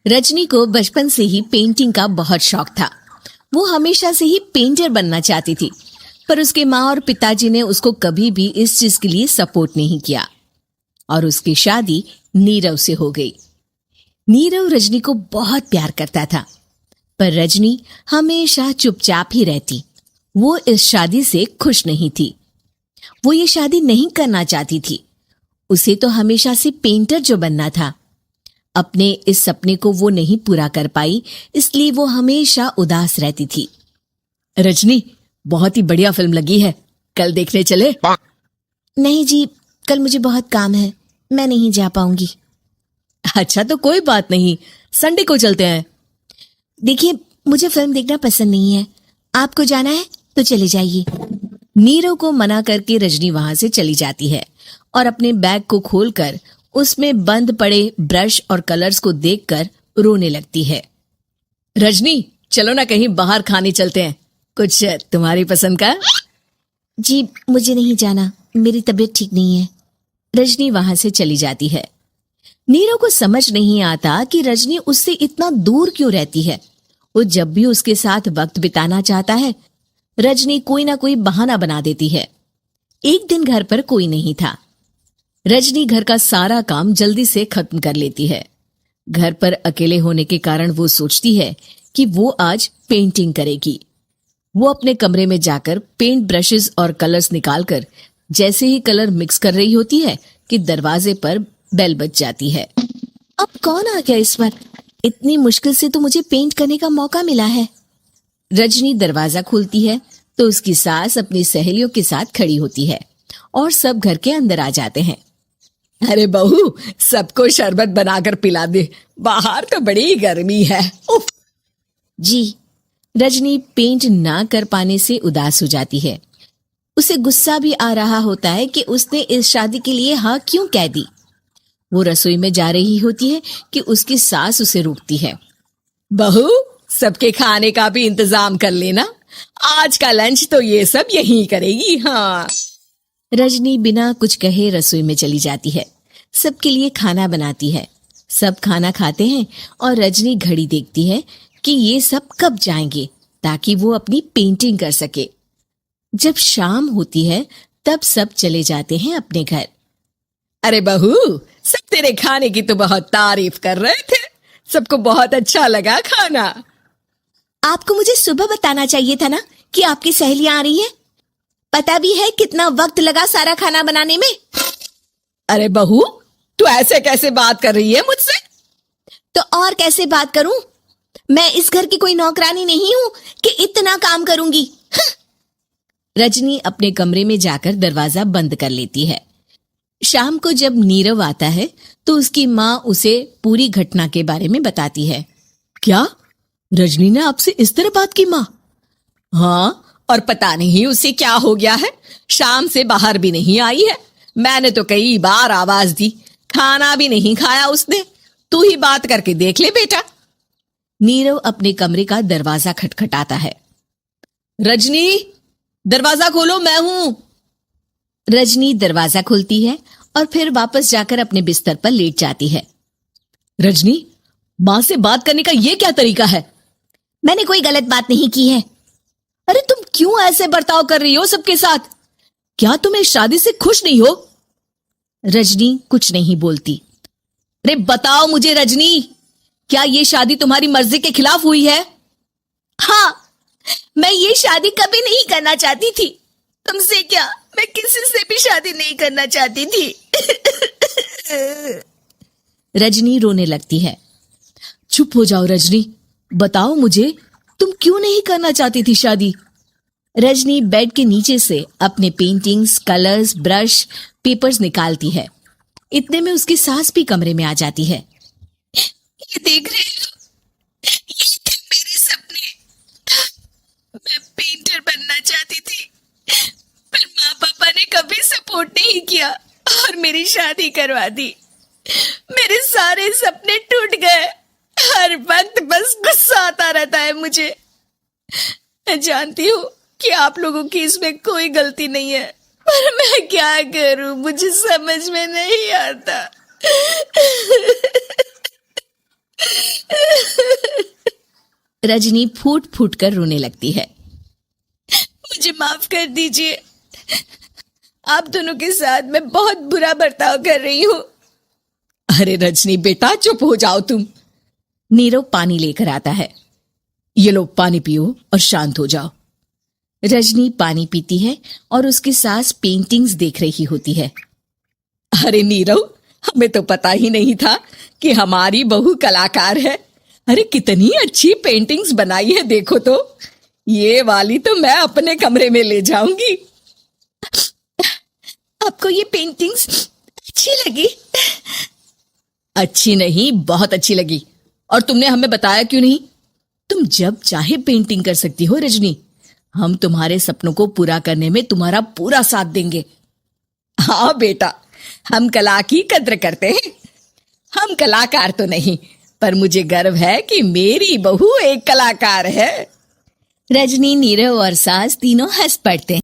रजनी को बचपन से ही पेंटिंग का बहुत शौक था। वो हमेशा से ही पेंटर बनना चाहती थी, पर उसके माँ और पिताजी ने उसको कभी भी इस चीज के लिए सपोर्ट नहीं किया और उसकी शादी नीरव से हो गई। नीरव रजनी को बहुत प्यार करता था, पर रजनी हमेशा चुपचाप ही रहती। वो इस शादी से खुश नहीं थी। वो ये शादी नहीं करना चाहती थी। उसे तो हमेशा से पेंटर जो बनना था। अपने इस सपने को वो नहीं पूरा कर पाई, इसलिए वो हमेशा उदास रहती थी। रजनी, बहुत ही बढ़िया फिल्म लगी है, कल देखने चले? नहीं जी, कल मुझे बहुत काम है, मैं नहीं जा पाऊंगी। अच्छा तो कोई बात नहीं, संडे को चलते हैं। देखिए, मुझे फिल्म देखना पसंद नहीं है, आपको जाना है तो चले जाइए। नीरव को मना करके रजनी वहां से चली जाती है और अपने बैग को खोलकर उसमें बंद पड़े ब्रश और कलर्स को देखकर रोने लगती है। रजनी, चलो ना कहीं बाहर खाने चलते हैं, कुछ तुम्हारी पसंद का। जी, मुझे नहीं जाना, मेरी तबीयत ठीक नहीं है। रजनी वहां से चली जाती है। नीरव को समझ नहीं आता कि रजनी उससे इतना दूर क्यों रहती है। वो जब भी उसके साथ वक्त बिताना चाहता है, रजनी कोई ना कोई बहाना बना देती है। एक दिन घर पर कोई नहीं था। रजनी घर का सारा काम जल्दी से खत्म कर लेती है। घर पर अकेले होने के कारण वो सोचती है कि वो आज पेंटिंग करेगी। वो अपने कमरे में जाकर पेंट ब्रशेस और कलर्स निकालकर जैसे ही कलर मिक्स कर रही होती है कि दरवाजे पर बेल बज जाती है। अब कौन आ गया इस बार? इतनी मुश्किल से तो मुझे पेंट करने का मौका मिला है। रजनी दरवाजा खोलती है तो उसकी सास अपनी सहेलियों के साथ खड़ी होती है और सब घर के अंदर आ जाते हैं। अरे बहू, सबको शरबत बनाकर पिला दे, बाहर तो बड़ी गर्मी है। उफ। जी। रजनी पेंट ना कर पाने से उदास हो जाती है। उसे गुस्सा भी आ रहा होता है कि उसने इस शादी के लिए हाँ क्यों कह दी। वो रसोई में जा रही होती है कि उसकी सास उसे रोकती है। बहू, सबके खाने का भी इंतजाम कर लेना, आज का लंच तो ये सब यहीं करेगी। हाँ। रजनी बिना कुछ कहे रसोई में चली जाती है। सबके लिए खाना बनाती है। सब खाना खाते हैं और रजनी घड़ी देखती है कि ये सब कब जाएंगे ताकि वो अपनी पेंटिंग कर सके। जब शाम होती है तब सब चले जाते हैं अपने घर। अरे बहू, सब तेरे खाने की तो बहुत तारीफ कर रहे थे, सबको बहुत अच्छा लगा खाना। आपको मुझे सुबह बताना चाहिए था ना कि आपकी सहेलियां आ रही हैं। पता भी है कितना वक्त लगा सारा खाना बनाने में। अरे बहू, तू ऐसे कैसे बात कर रही है मुझसे? तो और कैसे बात करूं? मैं इस घर की कोई नौकरानी नहीं हूं कि इतना काम करूंगी। रजनी अपने कमरे में जाकर दरवाजा बंद कर लेती है। शाम को जब नीरव आता है तो उसकी माँ उसे पूरी घटना के बारे में बताती है। क्या रजनी ने आपसे इस तरह बात की माँ? हाँ, और पता नहीं उसे क्या हो गया है, शाम से बाहर भी नहीं आई है। मैंने तो कई बार आवाज दी, खाना भी नहीं खाया उसने। तू ही बात करके देख ले बेटा। नीरव अपने कमरे का दरवाजा खटखटाता है। रजनी, दरवाजा खोलो, मैं हूं। रजनी दरवाजा खोलती है और फिर वापस जाकर अपने बिस्तर पर लेट जाती है। रजनी, मां से बात करने का यह क्या तरीका है? मैंने कोई गलत बात नहीं की है। अरे तुम क्यों ऐसे बर्ताव कर रही हो सबके साथ? क्या तुम इस शादी से खुश नहीं हो? रजनी कुछ नहीं बोलती। अरे बताओ मुझे रजनी, क्या ये शादी तुम्हारी मर्जी के खिलाफ हुई है? हाँ, मैं ये शादी कभी नहीं करना चाहती थी। तुमसे क्या, मैं किसी से भी शादी नहीं करना चाहती थी। रजनी रोने लगती है। चुप हो जाओ रजनी, बताओ मुझे, तुम क्यों नहीं करना चाहती थी शादी? रजनी बेड के नीचे से अपने पेंटिंग्स, कलर्स, ब्रश, पेपर्स निकालती है। इतने में उसकी सास भी कमरे में आ जाती है। ये देख रहे हो, ये थे मेरे सपने। मैं पेंटर बनना चाहती थी, पर माँ पापा ने कभी सपोर्ट नहीं किया और मेरी शादी करवा दी। मेरे सारे सपने टूट गए। हर वक्त बस गुस्सा आता रहता है मुझे। मैं जानती हूँ कि आप लोगों की इसमें कोई गलती नहीं है, पर मैं क्या करूं, मुझे समझ में नहीं आता। रजनी फूट फूट कर रोने लगती है। मुझे माफ कर दीजिए, आप दोनों के साथ मैं बहुत बुरा बर्ताव कर रही हूं। अरे रजनी बेटा, चुप हो जाओ तुम। नीरव पानी लेकर आता है। ये लो पानी पियो और शांत हो जाओ। रजनी पानी पीती है और उसकी सास पेंटिंग्स देख रही होती है। अरे नीरव, हमें तो पता ही नहीं था कि हमारी बहू कलाकार है। अरे कितनी अच्छी पेंटिंग्स बनाई है, देखो तो। ये वाली तो मैं अपने कमरे में ले जाऊंगी। आपको ये पेंटिंग्स अच्छी लगी? अच्छी नहीं, बहुत अच्छी लगी। और तुमने हमें बताया क्यों नहीं? तुम जब चाहे पेंटिंग कर सकती हो रजनी। हम तुम्हारे सपनों को पूरा करने में तुम्हारा पूरा साथ देंगे। हाँ बेटा, हम कला की कद्र करते हैं। हम कलाकार तो नहीं, पर मुझे गर्व है कि मेरी बहू एक कलाकार है। रजनी, नीरव और सास तीनों हंस पड़ते हैं।